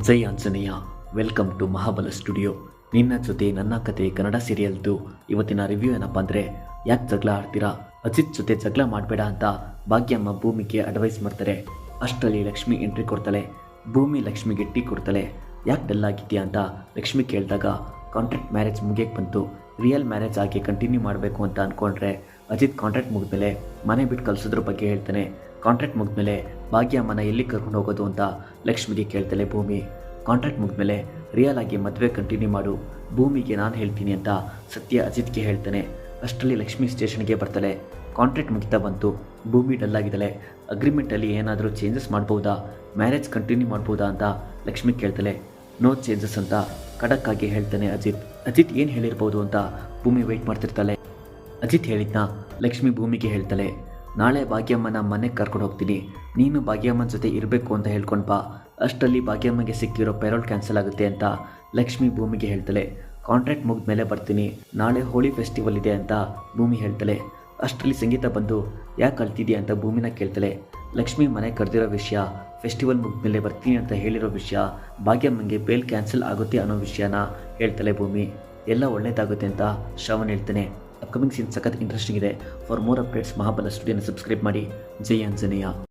Jai Anjaneya. Welcome to Mahabala studio. ನಿನ್ನ ಜೊತೆ ನನ್ನ ಕತೆ ಕನ್ನಡ ಸೀರಿಯಲ್ದು ಇವತ್ತಿನ ರಿವ್ಯೂ ಏನಪ್ಪ ಅಂದರೆ, ಯಾಕೆ ಜಗಳ ಆಡ್ತೀರಾ, ಅಜಿತ್ ಜೊತೆ ಜಗಳ ಮಾಡಬೇಡ ಅಂತ ಭಾಗ್ಯಮ್ಮ ಭೂಮಿಗೆ ಅಡ್ವೈಸ್ ಮಾಡ್ತಾರೆ. ಅಷ್ಟರಲ್ಲಿ ಲಕ್ಷ್ಮಿ ಎಂಟ್ರಿ ಕೊಡ್ತಾಳೆ. ಭೂಮಿ ಲಕ್ಷ್ಮಿಗೆ ಟೀ ಕೊಡ್ತಾಳೆ. ಯಾಕೆ ಡಲ್ ಆಗಿದೆಯಾ ಅಂತ ಲಕ್ಷ್ಮಿ ಕೇಳಿದಾಗ, ಕಾಂಟ್ರಾಕ್ಟ್ ಮ್ಯಾರೇಜ್ ಮುಗಿಯಕ್ಕೆ ಬಂತು, ರಿಯಲ್ ಮ್ಯಾರೇಜ್ ಆಗಿ ಕಂಟಿನ್ಯೂ ಮಾಡಬೇಕು ಅಂತ ಅಂದ್ಕೊಂಡ್ರೆ ಅಜಿತ್ ಕಾಂಟ್ರಾಕ್ಟ್ ಮುಗಿದ್ಮೇಲೆ ಮನೆ ಬಿಟ್ಟು ಕಲಿಸೋದ್ರ ಬಗ್ಗೆ ಹೇಳ್ತಾನೆ. ಕಾಂಟ್ರಾಕ್ಟ್ ಮುಗಿದ್ಮೇಲೆ ಭಾಗ್ಯಮ್ಮನ ಎಲ್ಲಿ ಕರ್ಕೊಂಡು ಹೋಗೋದು ಅಂತ ಲಕ್ಷ್ಮಿಗೆ ಕೇಳ್ತಾಳೆ ಭೂಮಿ. ಕಾಂಟ್ರಾಕ್ಟ್ ಮುಗಿದ್ಮೇಲೆ ರಿಯಲ್ ಆಗಿ ಮದುವೆ ಕಂಟಿನ್ಯೂ ಮಾಡು, ಭೂಮಿಗೆ ನಾನು ಹೇಳ್ತೀನಿ ಅಂತ ಸತ್ಯ ಅಜಿತ್ಗೆ ಹೇಳ್ತಾನೆ. ಅಷ್ಟರಲ್ಲಿ ಲಕ್ಷ್ಮಿ ಸ್ಟೇಷನ್ಗೆ ಬರ್ತಾಳೆ. ಕಾಂಟ್ರಾಕ್ಟ್ ಮುಗಿತಾ ಬಂತು, ಭೂಮಿ ಡಲ್ ಆಗಿದ್ದಾಳೆ. ಅಗ್ರಿಮೆಂಟಲ್ಲಿ ಏನಾದರೂ ಚೇಂಜಸ್ ಮಾಡ್ಬೋದಾ, ಮ್ಯಾರೇಜ್ ಕಂಟಿನ್ಯೂ ಮಾಡ್ಬೋದಾ ಅಂತ ಲಕ್ಷ್ಮಿ ಕೇಳ್ತಾಳೆ. ನೋ ಚೇಂಜಸ್ ಅಂತ ಖಡಕ್ ಆಗಿ ಹೇಳ್ತಾನೆ ಅಜಿತ್. ಅಜಿತ್ ಏನು ಹೇಳಿರ್ಬೋದು ಅಂತ ಭೂಮಿ ವೆಯ್ಟ್ ಮಾಡ್ತಿರ್ತಾಳೆ. ಅಜಿತ್ ಹೇಳಿದ್ನ ಲಕ್ಷ್ಮಿ ಭೂಮಿಗೆ ಹೇಳ್ತಾಳೆ. ನಾಳೆ ಭಾಗ್ಯಮ್ಮನ ಮನೆಗೆ ಕರ್ಕೊಂಡು ಹೋಗ್ತೀನಿ, ನೀನು ಭಾಗ್ಯಮ್ಮನ ಜೊತೆ ಇರಬೇಕು ಅಂತ ಹೇಳ್ಕೊಂಡು ಬಾ. ಅಷ್ಟರಲ್ಲಿ ಭಾಗ್ಯಮ್ಮಗೆ ಸಿಕ್ಕಿರೋ ಪೆರೋಲ್ ಕ್ಯಾನ್ಸಲ್ ಆಗುತ್ತೆ ಅಂತ ಲಕ್ಷ್ಮಿ ಭೂಮಿಗೆ ಹೇಳ್ತಾಳೆ. ಕಾಂಟ್ರಾಕ್ಟ್ ಮುಗಿದ ಮೇಲೆ ಬರ್ತೀನಿ, ನಾಳೆ ಹೋಳಿ ಫೆಸ್ಟಿವಲ್ ಇದೆ ಅಂತ ಭೂಮಿ ಹೇಳ್ತಾಳೆ. ಅಷ್ಟರಲ್ಲಿ ಸಂಗೀತ ಬಂದು ಯಾಕೆ ಕಳ್ತಿದ್ಯಾ ಅಂತ ಭೂಮಿನ ಕೇಳ್ತಾಳೆ. ಲಕ್ಷ್ಮಿ ಮನೆ ಕರೆದಿರೋ ವಿಷಯ, ಫೆಸ್ಟಿವಲ್ ಮುಗಿದ್ಮೇಲೆ ಬರ್ತೀನಿ ಅಂತ ಹೇಳಿರೋ ವಿಷಯ, ಭಾಗ್ಯಮ್ಮಂಗೆ ಬೇಲ್ ಕ್ಯಾನ್ಸಲ್ ಆಗುತ್ತೆ ಅನ್ನೋ ವಿಷಯನ ಹೇಳ್ತಾಳೆ ಭೂಮಿ. ಎಲ್ಲ ಒಳ್ಳೇದಾಗುತ್ತೆ ಅಂತ ಶ್ರವಣ್ ಹೇಳ್ತಾನೆ. ಅಪ್ಕಮಿಂಗ್ ಸೀನ್ ಸಖತ್ ಇಂಟ್ರೆಸ್ಟಿಂಗ್ ಇದೆ. ಫಾರ್ ಮೋರ್ ಅಪ್ಡೇಟ್ಸ್ ಮಹಾಬಲ ಸ್ಟುಡಿಯೋನ ಸಬ್ಸ್ಕ್ರೈಬ್ ಮಾಡಿ. ಜೈ ಆಂಜನೇಯ.